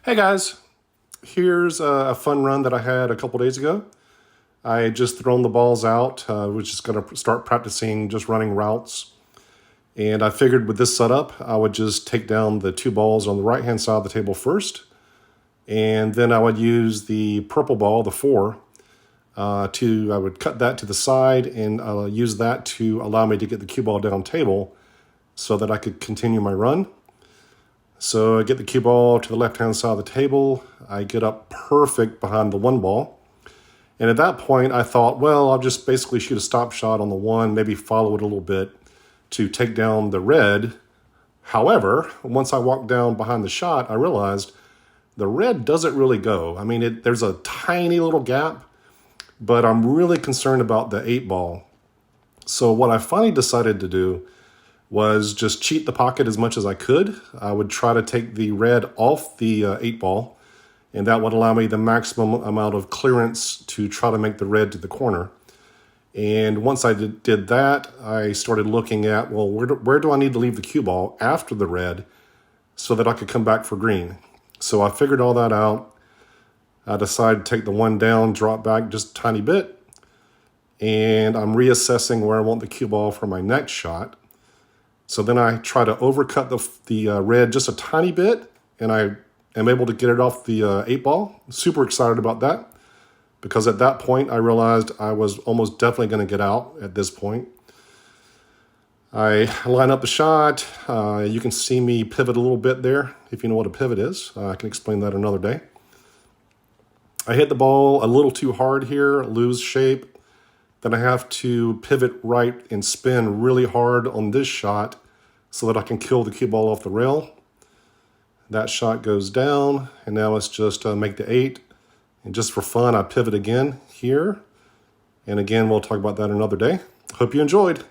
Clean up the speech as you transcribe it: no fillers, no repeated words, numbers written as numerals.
Hey guys, here's a fun run that I had a couple days ago. I had just thrown the balls out, was just going to start practicing just running routes. And I figured with this setup, I would just take down the two balls on the right-hand side of the table first. And then I would use the purple ball, the 4, I would cut that to the side and use that to allow me to get the cue ball down table so that I could continue my run. So I get the cue ball to the left-hand side of the table. I get up perfect behind the 1 ball. And at that point, I thought, well, I'll just basically shoot a stop shot on the 1, maybe follow it a little bit to take down the red. However, once I walked down behind the shot, I realized the red doesn't really go. I mean, there's a tiny little gap, but I'm really concerned about the 8 ball. So what I finally decided to do was just cheat the pocket as much as I could. I would try to take the red off the 8 ball, and that would allow me the maximum amount of clearance to try to make the red to the corner. And once I did that, I started looking at, well, where do I need to leave the cue ball after the red so that I could come back for green? So I figured all that out. I decided to take the 1 down, drop back just a tiny bit, and I'm reassessing where I want the cue ball for my next shot. So then I try to overcut the red just a tiny bit, and I am able to get it off the 8 ball. Super excited about that, because at that point I realized I was almost definitely going to get out at this point. I line up the shot. You can see me pivot a little bit there, if you know what a pivot is. I can explain that another day. I hit the ball a little too hard here, lose shape. Then I have to pivot right and spin really hard on this shot so that I can kill the cue ball off the rail. That shot goes down, and now it's just make the 8. And just for fun, I pivot again here. And again, we'll talk about that another day. Hope you enjoyed.